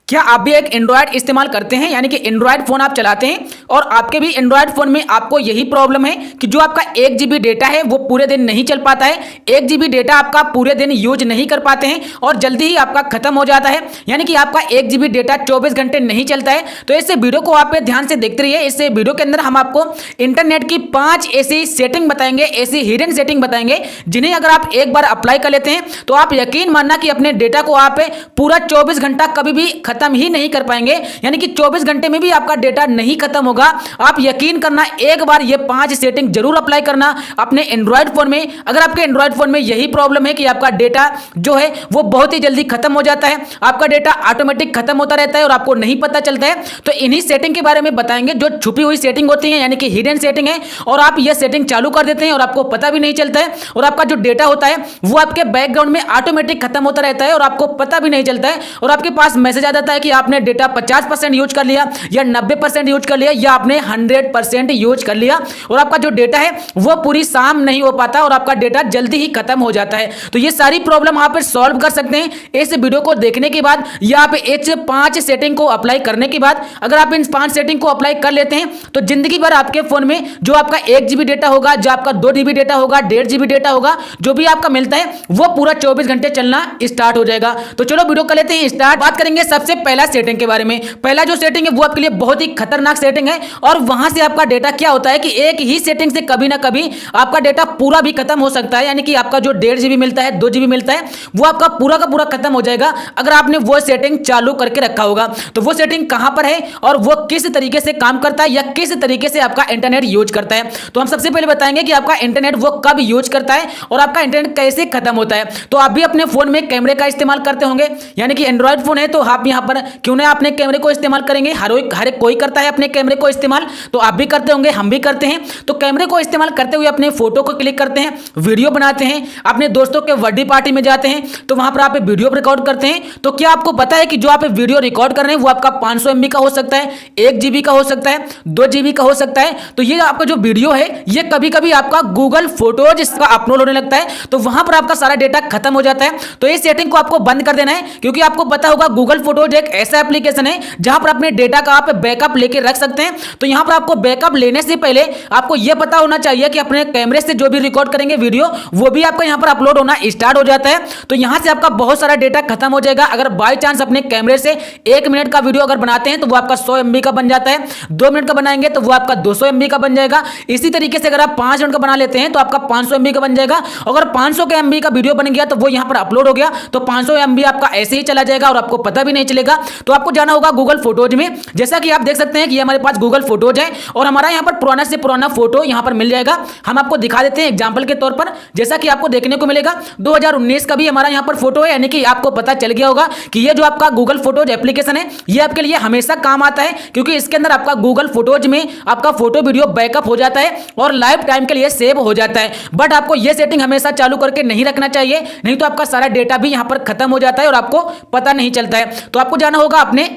क्या आप भी एक एंड्रॉयड इस्तेमाल करते हैं, यानी कि एंड्रॉयड फोन आप चलाते हैं और आपके भी एंड्रॉयड फोन में आपको यही प्रॉब्लम है कि जो आपका 1 GB डेटा है वो पूरे दिन नहीं चल पाता है। 1 GB डेटा आपका पूरे दिन यूज नहीं कर पाते हैं और जल्दी ही आपका खत्म हो जाता है, यानी कि आपका 1 GB डेटा 24 घंटे नहीं चलता है। तो इस वीडियो को आप ध्यान से देखते रहिए। इस वीडियो के अंदर हम आपको इंटरनेट की 5 ऐसी सेटिंग बताएंगे, ऐसी हिडन सेटिंग बताएंगे जिन्हें अगर आप एक बार अप्लाई कर लेते हैं तो आप यकीन मानना कि अपने डेटा को आप पूरा 24 घंटा कभी भी खत्म ही नहीं कर पाएंगे, यानी कि 24 घंटे में भी आपका डेटा नहीं खत्म होगा। आप यकीन करना, एक बार ये 5 सेटिंग जरूर अप्लाई करना अपने एंड्रॉयड फोन में। अगर आपके एंड्रॉयड फोन में यही प्रॉब्लम है कि आपका डेटा जो है वो बहुत ही जल्दी खत्म हो जाता है, आपका डेटा ऑटोमेटिक खत्म होता रहता है और आपको नहीं पता चलता है, तो इन्हीं सेटिंग के बारे में बताएंगे जो छुपी हुई सेटिंग होती है, यानी कि हिडन सेटिंग है। और आप ये सेटिंग चालू कर देते हैं और आपको पता भी नहीं चलता है और आपका जो डेटा होता है वो आपके बैकग्राउंड में ऑटोमेटिक खत्म होता रहता है और आपको पता भी नहीं चलता है और आपके पास मैसेज आ जाता है कि आपने डेटा 50% यूज कर लिया या 90% यूज कर लिया या आपने 100% यूज कर लिया और आपका जो डेटा है वो पूरी शाम नहीं हो पाता और आपका डेटा जल्दी ही खत्म हो जाता है। तो ये सारी प्रॉब्लम आप सॉल्व कर सकते हैं इस वीडियो को देखने के बाद या आप इस 5 सेटिंग को अप्लाई करने के बाद। अगर आप इन 5 सेटिंग को अप्लाई कर लेते हैं तो जिंदगी भर आपके फोन में जो आपका 1 GB डेटा होगा, जो आपका 2 GB डेटा होगा, 1.5 GB डेटा होगा, जो भी आपका मिलता है वो पूरा 24 घंटे चलना स्टार्ट हो जाएगा। तो चलो वीडियो कर लेते हैं स्टार्ट। बात करेंगे सबसे पहला सेटिंग के बारे में। पहला जो सेटिंग है वो आपके लिए बहुत ही खतरनाक सेटिंग है और वहां से आपका डेटा क्या होता है कि एक ही सेटिंग से कभी ना कभी आपका डेटा पूरा भी खत्म हो सकता है, यानी कि आपका जो 1.5 GB मिलता है, 2 GB मिलता है, वो आपका पूरा का पूरा खत्म हो जाएगा अगर आपने वो सेटिंग चालू करके रखा होगा। तो वो सेटिंग कहां पर है और वो किस तरीके से काम करता है या किस तरीके से आपका इंटरनेट यूज करता है। तो हम सबसे पहले बताएंगे कि आपका इंटरनेट वो कब यूज करता है और आपका इंटरनेट कैसे खत्म होता है। तो आप भी अपने फोन में कैमरे का इस्तेमाल करते होंगे, यानी कि एंड्रॉयड फोन है तो आप यहां पर क्यों ना अपने कैमरे को इस्तेमाल करेंगे। हर एक कोई करता है अपने कैमरे को इस्तेमाल, तो आप भी करते होंगे, हम भी करते हैं। तो कैमरे को इस्तेमाल करते हुए अपने फोटो को क्लिक करते हैं, वीडियो बनाते हैं, अपने दोस्तों के बर्थडे पार्टी में जाते हैं तो वहां पर आप वीडियो रिकॉर्ड करते हैं। तो क्या आपको पता है कि जो आप वीडियो रिकॉर्ड कर रहे हैं वो आपका 500 MB का हो सकता है, 1 GB का हो सकता है, 2 GB का हो सकता है। तो ये आपका जो वीडियो है ये कभी कभी आपका गूगल फोटोज इसका अपलोड होने लगता है तो वहां पर आपका सारा डेटा खत्म हो जाता है। तो इस सेटिंग को आपको बंद कर देना है, क्योंकि आपको पता होगा गूगल फोटोज एक ऐसा एप्लीकेशन है जहां पर अपने डेटा का आप बैकअप लेके रख सकते हैं। तो यहां पर आपको बैकअप लेने से पहले आपको यह पता होना चाहिए कि अपने कैमरे से जो भी रिकॉर्ड करेंगे वीडियो वो भी आपका यहां पर अपलोड होना स्टार्ट हो जाता है। तो यहां से आपका बहुत सारा डेटा खत्म हो जाएगा। अगर बाय चांस अपने कैमरे से 1 मिनट का वीडियो अगर बनाते हैं तो वो आपका 100 MB का बन जाता है, 2 मिनट का बनाएंगे तो वो आपका 200 MB का बन जाएगा। इसी तरीके से अगर आप 5 मिनट का बना लेते हैं तो आपका 500 MB का बन जाएगा। अगर 500 के MB का वीडियो बन गया तो वो यहां पर अपलोड हो गया तो 500 MB आपका ऐसे ही चला जाएगा और आपको पता भी नहीं चलेगा। तो आपको जाना होगा गूगल फोटोज में। जैसा कि आप देख सकते हैं कि हमारे पास गूगल फोटोज है और हमारा यहां पर पुराना से पुराना फोटो यहां पर मिल जाएगा। हम आपको दिखा देते हैं एग्जांपल के तौर पर। जैसा कि आपको देखने को मिलेगा 2019 का भी हमारा यहां पर फोटो है, यानी कि आपको पता चल गया होगा कि ये जो आपका गूगल फोटोज एप्लीकेशन है ये आपके लिए हमेशा काम आता है, क्योंकि इसके अंदर आपका गूगल फोटोज में आपका फोटो वीडियो बैकअप हो जाता है और लाइफ टाइम के लिए सेव हो जाता है। बट आपको यह सेटिंग हमेशा चालू करके नहीं रखना चाहिए, नहीं तो आपका सारा डेटा भी यहां पर खत्म हो जाता है और आपको पता नहीं चलता है। तो आपको जाना होगा अपने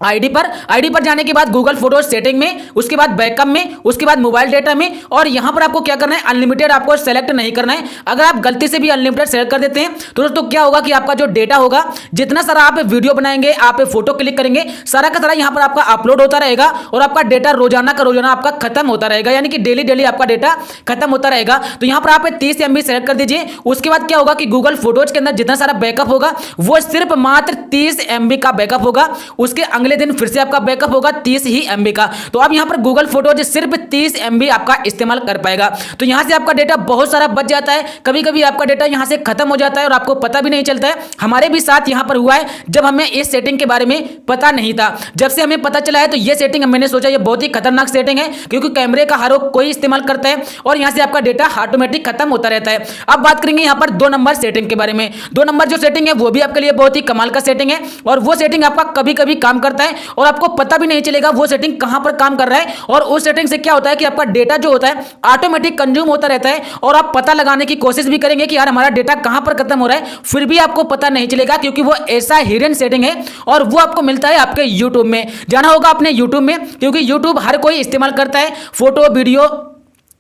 आईडी पर जाने के बाद गूगल फोटोज सेटिंग में, उसके बाद बैकअप में, उसके बाद मोबाइल डेटा में, और यहां पर आपको क्या करना है, अनलिमिटेड आपको सेलेक्ट नहीं करना है। अगर आप गलती से भी अनलिमिटेड सेलेक्ट कर देते हैं तो दोस्तों क्या होगा कि आपका जो डेटा होगा, जितना सारा आप वीडियो बनाएंगे, आप फोटो क्लिक करेंगे, सारा का सारा यहां पर आपका अपलोड होता रहेगा और आपका डेटा रोजाना का रोजाना आपका खत्म होता रहेगा, यानी कि डेली आपका डेटा खत्म होता रहेगा। तो यहां पर आप 30 MB सेलेक्ट कर दीजिए। उसके बाद क्या होगा कि गूगल फोटोज के अंदर जितना सारा बैकअप होगा वो सिर्फ मात्र 30 MB का बैकअप होगा। उसके अगले दिन फिर से आपका बैकअप होगा 30 ही MB का। तो अब यहां पर गूगल फोटोज सिर्फ 30 MB आपका इस्तेमाल कर पाएगा। तो यहां से आपका डेटा बहुत सारा बच जाता है। कभी कभी आपका डेटा यहां से खत्म हो जाता है और आपको पता भी नहीं चलता है। हमारे भी साथ यहां पर हुआ है जब हमें इस सेटिंग के बारे में पता नहीं था। जब से हमें पता चला है तो यह सेटिंग मैंने सोचा ये बहुत ही खतरनाक सेटिंग है, क्योंकि कैमरे का हर कोई इस्तेमाल करता है और यहां से आपका डेटा ऑटोमेटिक खत्म होता रहता है। अब बात करेंगे यहां पर 2 नंबर सेटिंग के बारे में। 2 नंबर जो सेटिंग है वो भी आपके लिए बहुत ही कमाल का सेटिंग है और वो सेटिंग आपका कभी कभी काम करता है और आपको पता भी नहीं चलेगा वो सेटिंग कहां पर काम कर रहा है। और उस सेटिंग से क्या होता है कि आपका डेटा जो होता है ऑटोमेटिक कंज्यूम होता रहता है और आप पता लगाने की कोशिश भी करेंगे कि यार हमारा डेटा कहां पर खत्म हो रहा है, फिर भी आपको पता नहीं चलेगा, क्योंकि वो ऐसा हिडन सेटिंग है और वो आपको मिलता है आपके यूट्यूब में। जाना होगा अपने यूट्यूब में, क्योंकि यूट्यूब हर कोई इस्तेमाल करता है फोटो वीडियो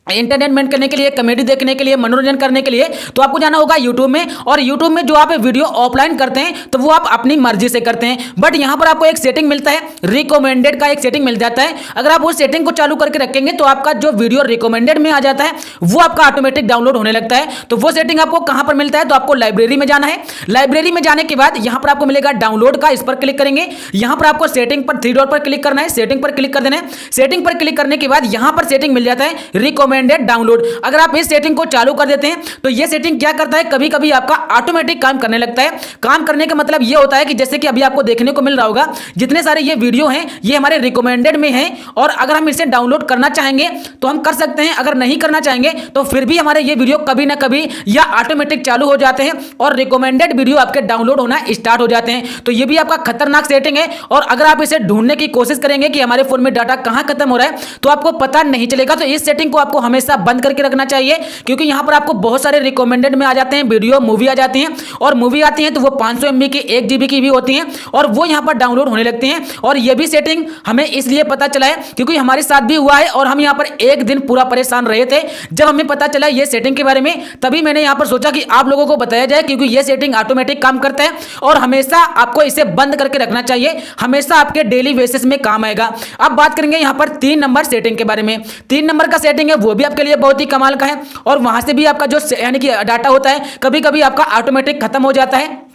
एंटरटेनमेंट करने के लिए, कॉमेडी देखने के लिए, मनोरंजन करने के लिए, तो आपको जाना होगा यूट्यूब में। और यूट्यूब में जो आप वीडियो ऑफलाइन करते हैं तो वो आप अपनी मर्जी से करते हैं, बट यहां पर आपको एक सेटिंग मिलता है, रिकमेंडेड का एक सेटिंग मिल जाता है। अगर आप उस सेटिंग को चालू करके रखेंगे तो आपका जो वीडियो रिकमेंडेड में आ जाता है वो आपका ऑटोमेटिक डाउनलोड होने लगता है। तो वो सेटिंग आपको कहां पर मिलता है, तो आपको लाइब्रेरी में जाना है। लाइब्रेरी में जाने के बाद यहां पर आपको मिलेगा डाउनलोड का, इस पर क्लिक करेंगे। यहां पर आपको सेटिंग पर 3 डॉट पर क्लिक करना है, सेटिंग पर क्लिक कर देना है। सेटिंग पर क्लिक करने के बाद यहां पर सेटिंग मिल जाता है रिकमेंडेड डाउनलोड। अगर आप इस सेटिंग को चालू कर देते हैं तो ये सेटिंग क्या करता है, कभी कभी आपका ऑटोमेटिक काम करने लगता है। काम करने का मतलब ये होता है कि जैसे कि अभी आपको देखने को मिल रहा होगा, जितने सारे ये वीडियो हैं ये हमारे रिकमेंडेड में हैं, और अगर हम इसे डाउनलोड करना चाहेंगे तो हम कर सकते हैं, अगर नहीं करना चाहेंगे तो फिर भी हमारे ये वीडियो कभी ना कभी या ऑटोमेटिक चालू हो जाते हैं और रिकमेंडेड वीडियो आपके डाउनलोड होना स्टार्ट हो जाते हैं। तो ये भी आपका खतरनाक सेटिंग है, और अगर आप इसे ढूंढने की कोशिश करेंगे कि हमारे फोन में डाटा कहां खत्म हो रहा है तो आपको पता नहीं चलेगा। तो इस सेटिंग को आपको हमेशा बंद करके रखना चाहिए, क्योंकि यहां पर आपको बहुत सारे रिकमेंडेड में आ जाते हैं वीडियो, मूवी आ जाती हैं, और मूवी आती हैं तो वो 500 MB की, 1 GB की भी होती हैं, और वो यहां पर डाउनलोड होने लगते हैं। और ये भी सेटिंग हमें इसलिए पता चला है क्योंकि हमारे साथ भी हुआ है, और हम यहां पर एक दिन पूरा परेशान रहे थे जब हमें पता चला ये सेटिंग के बारे में। तभी मैंने यहां पर सोचा कि आप लोगों को बताया जाए, क्योंकि ये सेटिंग ऑटोमेटिक काम करता है और हमेशा आपको इसे बंद करके रखना चाहिए, हमेशा आपके डेली बेसिस में काम आएगा। अब बात करेंगे यहां पर 3 नंबर सेटिंग के बारे में। 3 नंबर का सेटिंग है वो भी आपके लिए बहुत ही कमाल का है, और वहां से भी आपका जो यानी कि डाटा होता है कभी कभी आपका ऑटोमेटिक खत्म हो जाता है।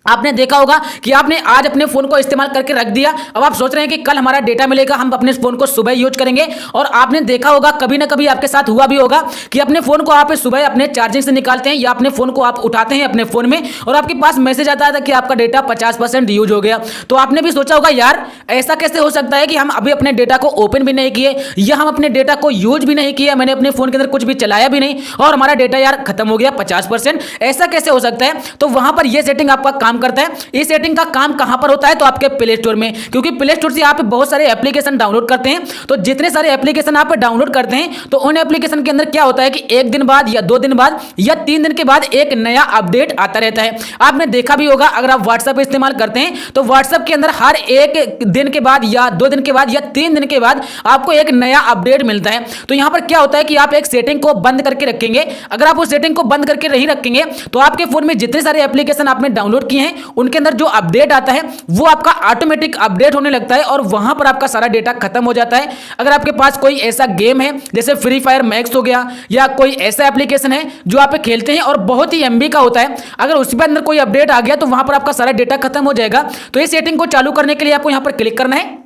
आपने देखा होगा कि आपने आज अपने फोन को इस्तेमाल करके रख दिया, अब आप सोच रहे हैं कि कल हमारा डेटा मिलेगा, हम अपने फोन को सुबह यूज करेंगे। और आपने देखा होगा, कभी ना कभी आपके साथ हुआ भी होगा कि अपने फोन को आप सुबह अपने चार्जिंग से निकालते हैं या अपने फोन को आप उठाते हैं अपने फोन में, और आपके पास मैसेज आता है कि आपका डेटा 50% यूज हो गया। तो आपने भी सोचा होगा यार ऐसा कैसे हो सकता है कि हम अभी अपने डेटा को ओपन भी नहीं किए या हम अपने डेटा को यूज भी नहीं किया, मैंने अपने फोन के अंदर कुछ भी चलाया भी नहीं और हमारा डेटा यार खत्म हो गया 50%, ऐसा कैसे हो सकता है। तो वहां पर यह सेटिंग आपका काम करता है। इस सेटिंग का काम कहां पर होता है, तो आपके प्ले स्टोर में, क्योंकि प्ले स्टोर से आप बहुत सारे एप्लीकेशन डाउनलोड करते हैं। तो जितने सारे एप्लीकेशन आप डाउनलोड करते हैं तो उन एप्लीकेशन के अंदर क्या होता है कि 1 दिन बाद या 2 दिन बाद या 3 दिन के बाद एक नया अपडेट आता रहता है। आपने देखा भी होगा, अगर आप व्हाट्सएप इस्तेमाल करते हैं तो व्हाट्सएप के अंदर हर 1 दिन के बाद या 2 दिन के बाद या 3 दिन के बाद आपको एक नया अपडेट मिलता है। तो यहां पर क्या होता है कि आप एक सेटिंग को बंद करके रखेंगे। अगर आप उस सेटिंग को बंद करके नहीं रखेंगे तो आपके फोन में जितने सारे एप्लीकेशन आपने डाउनलोड किए हैं उनके अंदर जो अपडेट आता है वो आपका ऑटोमेटिक अपडेट होने लगता है, और वहां पर आपका सारा डेटा खत्म हो जाता है। अगर आपके पास कोई ऐसा गेम है जैसे फ्री फायर मैक्स हो गया, या कोई ऐसा एप्लीकेशन है जो आप खेलते हैं और बहुत ही MB का होता है, अगर उसके अंदर कोई अपडेट आ गया तो वहां पर आपका सारा डेटा खत्म हो जाएगा। तो इस सेटिंग को चालू करने के लिए आपको यहां पर क्लिक करना है,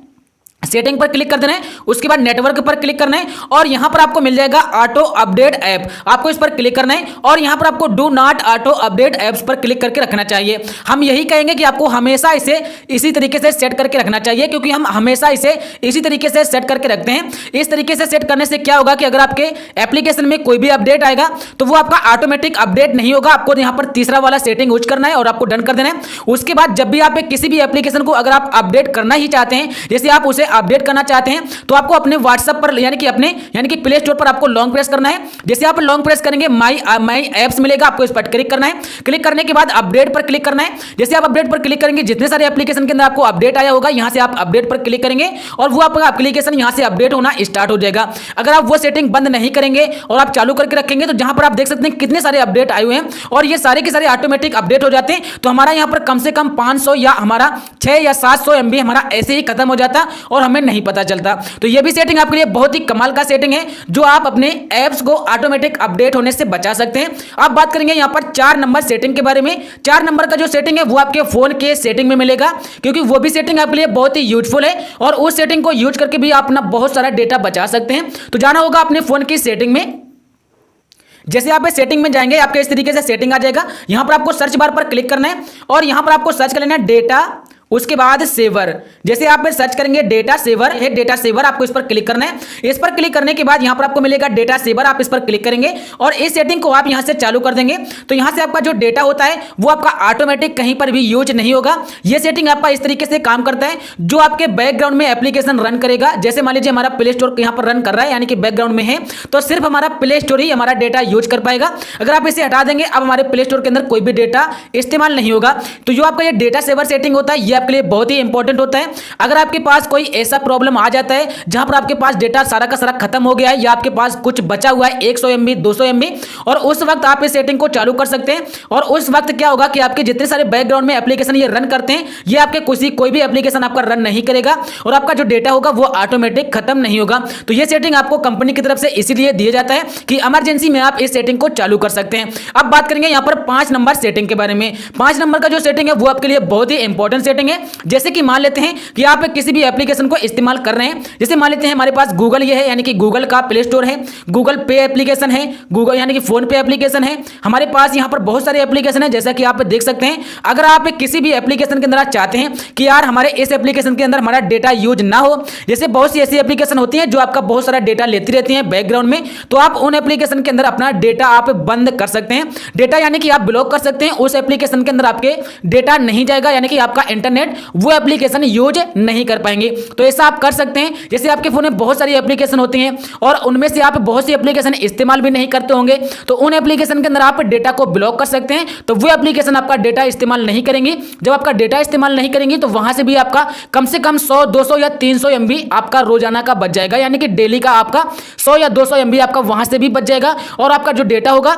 सेटिंग पर क्लिक कर देना है, उसके बाद नेटवर्क पर क्लिक करना है, और यहां पर आपको मिल जाएगा ऑटो अपडेट ऐप, आपको इस पर क्लिक करना है, और यहां पर आपको do not auto update apps पर क्लिक करके रखना चाहिए। हम यही कहेंगे कि आपको हमेशा इसे इसी तरीके से सेट करके रखना चाहिए, क्योंकि हम हमेशा इसे इसी तरीके से सेट करके रखते हैं। इस तरीके से सेट करने से क्या होगा कि अगर आपके एप्लीकेशन में कोई भी अपडेट आएगा तो वो आपका ऑटोमेटिक अपडेट नहीं होगा। आपको यहां पर तीसरा वाला सेटिंग यूज करना है और आपको डन कर देना है। उसके बाद जब भी आप किसी भी एप्लीकेशन को अगर आप अपडेट करना ही चाहते हैं, जैसे आप उसे अपडेट करना चाहते हैं, तो आपको अपने व्हाट्सएप पर यानी कि प्ले स्टोर पर आपको लॉन्ग प्रेस करना है। जैसे आप लॉन्ग प्रेस करेंगे माई एप्स मिलेगा, आपको इस पर क्लिक करना है। क्लिक करने के बाद अपडेट पर क्लिक करना है। जैसे आप अपडेट पर क्लिक करेंगे, जितने सारे एप्लीकेशन के अंदर आपको अपडेट आया होगा यहां से आप अपडेट पर क्लिक करेंगे और वो आपका एप्लीकेशन यहां से अपडेट होना स्टार्ट हो जाएगा। अगर आप वो सेटिंग बंद नहीं करेंगे और आप चालू करके रखेंगे तो जहां पर आप देख सकते हैं कितने सारे अपडेट आए हुए हैं और ये सारे के सारे ऑटोमेटिक अपडेट हो जाते हैं। तो हमारा यहां पर कम से कम 500 या हमारा 6 या 700 MB हमारा ऐसे ही खत्म हो जाता और हमें नहीं पता चलता। तो ये भी सेटिंग आपके लिए बहुत ही कमाल का सेटिंग है जो आप अपने ऐप्स को ऑटोमेटिक अपडेट होने से बचा सकते हैं। अब बात करेंगे यहां पर 4 नंबर सेटिंग के बारे में। 4 नंबर का जो सेटिंग है वो आपके फोन के सेटिंग में मिलेगा, क्योंकि वो भी सेटिंग आपके लिए बहुत ही यूजफुल है और उस सेटिंग को यूज करके भी आप अपना बहुत सारा डेटा बचा सकते हैं। तो जाना होगा अपने फोन की सेटिंग में। जैसे आप सेटिंग में जाएंगे आपके इस तरीके से सेटिंग आ जाएगा। यहां पर आपको सर्च बार पर क्लिक करना है और यहां पर आपको सर्च कर लेना है डेटा, उसके बाद सेवर। जैसे आप सर्च करेंगे डेटा सेवर है, डेटा सेवर आपको इस पर क्लिक करना है। इस पर क्लिक करने के बाद यहां पर आपको मिलेगा डेटा सेवर, आप इस पर क्लिक करेंगे और इस सेटिंग को आप यहां से चालू कर देंगे। तो यहां से आपका जो डेटा होता है वो आपका ऑटोमेटिक कहीं पर भी यूज नहीं होगा। यह सेटिंग आपका इस तरीके से काम करता है जो आपके बैकग्राउंड में एप्लीकेशन रन करेगा। जैसे मान लीजिए हमारा प्ले स्टोर यहां पर रन कर रहा है, यानी कि बैकग्राउंड में है, तो सिर्फ हमारा प्ले स्टोर ही हमारा डेटा यूज कर पाएगा। अगर आप इसे हटा देंगे अब हमारे प्ले स्टोर के अंदर कोई भी डेटा इस्तेमाल नहीं होगा। तो जो आपका ये डेटा सेवर सेटिंग होता है ये आपके लिए बहुत ही इंपॉर्टेंट होता है। अगर आपके पास कोई ऐसा प्रॉब्लम आ जाता है जहां पर आपके पास डेटा सारा का सारा खत्म हो गया है या आपके पास कुछ बचा हुआ है 100 MB 200 MB, और उस वक्त आप इस सेटिंग को चालू कर सकते हैं। और उस वक्त क्या होगा कि आपके जितने सारे बैकग्राउंड में एप्लीकेशन ये रन करते हैं, ये आपके कोई भी एप्लीकेशन आपका रन नहीं करेगा और आपका जो डेटा होगा वो ऑटोमेटिक खत्म नहीं होगा। तो ये सेटिंग आपको कंपनी की तरफ से इसीलिए दिया जाता है कि इमरजेंसी में आप इस सेटिंग को चालू कर सकते हैं। अब बात करेंगे यहां पर 5 नंबर सेटिंग के बारे में। 5 नंबर का जो सेटिंग है वो आपके लिए बहुत ही इंपॉर्टेंट सेटिंग है। जैसे कि मान लेते हैं कि आप किसी भी एप्लीकेशन को इस्तेमाल कर रहे हैं, जैसे मान लेते हैं हमारे पास गूगल ये है, यानी कि गूगल का प्ले स्टोर है, गूगल पे एप्लीकेशन है, गूगल यानी कि फोन पे एप्लीकेशन है, हमारे पास यहां पर बहुत सारे एप्लीकेशन है जैसा कि आप देख सकते हैं। अगर आप किसी भी एप्लीकेशन के अंदर चाहते हैं कि यार हमारे इस एप्लीकेशन के अंदर हमारा डेटा यूज ना हो, जैसे बहुत सी ऐसी एप्लीकेशन होती हैं जो आपका बहुत सारा डेटा लेती रहती हैं बैकग्राउंड में, तो आप उन एप्लीकेशन के अंदर अपना डेटा आप बंद कर सकते हैं। डेटा यानी कि आप ब्लॉक कर सकते हैं, उस एप्लीकेशन के अंदर आपके डेटा नहीं जाएगा, यानी कि आपका इंटरनेट वो एप्लीकेशन यूज नहीं कर पाएंगे। तो ऐसा आप कर सकते हैं। जैसे आपके फोन में बहुत सारी एप्लीकेशन होती हैं और उनमें से आप बहुत सी एप्लीकेशन इस्तेमाल भी नहीं करते होंगे, तो उन एप्लीकेशन के अंदर आप डेटा को ब्लॉक कर सकते हैं। तो वो एप्लीकेशन आपका डेटा इस्तेमाल नहीं करेंगे। जब आपका डेटा इस्तेमाल नहीं करेंगे तो वहां से भी आपका कम से कम 100 200 या 300 MB आपका रोजाना का बच जाएगा, यानी कि डेली का आपका 100 या 200 MB आपका वहां से भी बच जाएगा और आपका जो डेटा होगा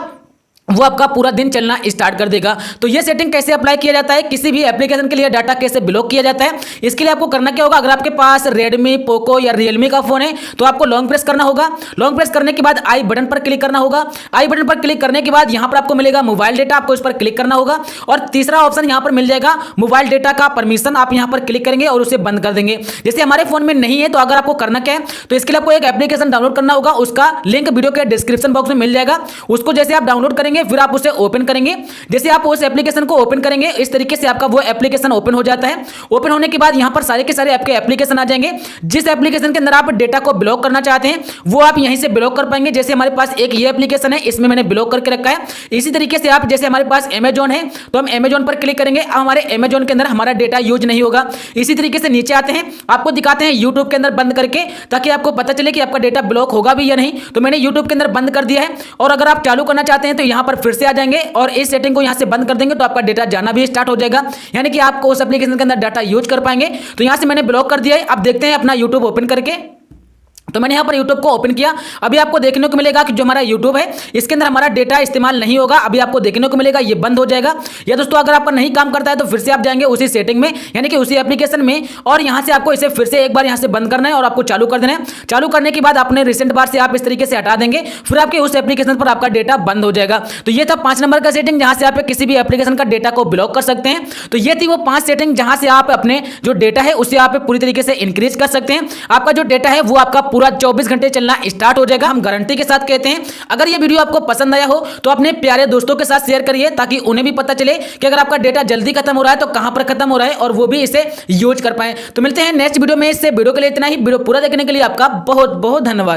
वो आपका पूरा दिन चलना स्टार्ट कर देगा। तो ये सेटिंग कैसे अप्लाई किया जाता है, किसी भी एप्लीकेशन के लिए डाटा कैसे ब्लॉक किया जाता है, इसके लिए आपको करना क्या होगा, अगर आपके पास रेडमी, पोको या रियलमी का फोन है तो आपको लॉन्ग प्रेस करना होगा। लॉन्ग प्रेस करने के बाद आई बटन पर क्लिक करना होगा। आई बटन पर क्लिक करने के बाद यहां पर आपको मिलेगा मोबाइल डेटा, आपको इस पर क्लिक करना होगा और तीसरा ऑप्शन यहां पर मिल जाएगा मोबाइल डेटा का परमिशन, आप यहां पर क्लिक करेंगे और उसे बंद कर देंगे। जैसे हमारे फोन में नहीं है तो अगर आपको करना क्या है, तो इसके लिए आपको एक एप्लीकेशन डाउनलोड करना होगा, उसका लिंक वीडियो के डिस्क्रिप्शन बॉक्स में मिल जाएगा। उसको जैसे आप डाउनलोड करेंगे फिर आप उसे ओपन करेंगे। जैसे आप उस एप्लीकेशन को ओपन करेंगे इस तरीके से आपका वो एप्लीकेशन ओपन हो जाता है। ओपन होने के बाद यहां पर सारे के सारे आपके एप्लीकेशन आ जाएंगे। जिस एप्लीकेशन के अंदर आप डेटा को ब्लॉक करना चाहते हैं वो आप यहीं से ब्लॉक कर पाएंगे। जैसे हमारे पास एक ये एप्लीकेशन है, इसमें मैंने ब्लॉक करके रखा है। इसी तरीके से आप, जैसे हमारे पास अमेजॉन है तो हम अमेजॉन पर क्लिक करेंगे, अब हमारे अमेजॉन के अंदर हमारा डेटा यूज नहीं होगा। इसी तरीके से नीचे आते हैं, आपको दिखाते हैं यूट्यूब के अंदर बंद करके, ताकि आपको पता चले कि आपका डेटा ब्लॉक होगा भी या नहीं। तो मैंने यूट्यूब के अंदर बंद कर दिया है और अगर आप चालू करना चाहते हैं तो यहां पर फिर से आ जाएंगे और इस सेटिंग को यहां से बंद कर देंगे तो आपका डेटा जाना भी स्टार्ट हो जाएगा, यानी कि आपको उस एप्लीकेशन के अंदर डाटा यूज कर पाएंगे। तो यहां से मैंने ब्लॉक कर दिया है। अब देखते हैं अपना यूट्यूब ओपन करके। तो मैंने यहाँ पर YouTube को ओपन किया। अभी आपको देखने को मिलेगा कि जो हमारा YouTube है इसके अंदर हमारा डेटा इस्तेमाल नहीं होगा। अभी आपको देखने को मिलेगा ये बंद हो जाएगा। या दोस्तों अगर आपका नहीं काम करता है तो फिर से आप जाएंगे उसी सेटिंग में, यानी कि उसी एप्लीकेशन में, और यहाँ से आपको इसे फिर से एक बार यहाँ से बंद करना है और आपको चालू कर देना है। चालू करने के बाद अपने रिसेंट बार से आप इस तरीके से हटा देंगे, फिर आपके उस एप्लीकेशन पर आपका डेटा बंद हो जाएगा। तो ये था 5 नंबर का सेटिंग जहाँ से आप किसी भी एप्लीकेशन का डेटा को ब्लॉक कर सकते हैं। तो ये थी वो 5 सेटिंग जहाँ से आप अपने जो डेटा है उसे आप पूरी तरीके से इंक्रीज कर सकते हैं। आपका जो डेटा है वो आपका पूरा 24 घंटे चलना स्टार्ट हो जाएगा, हम गारंटी के साथ कहते हैं। अगर ये वीडियो आपको पसंद आया हो तो अपने प्यारे दोस्तों के साथ शेयर करिए, ताकि उन्हें भी पता चले कि अगर आपका डेटा जल्दी खत्म हो रहा है तो कहां पर खत्म हो रहा है और वो भी इसे यूज कर पाए। तो मिलते हैं नेक्स्ट वीडियो में। इससे वीडियो के लिए इतना ही। वीडियो पूरा देखने के लिए आपका बहुत बहुत धन्यवाद।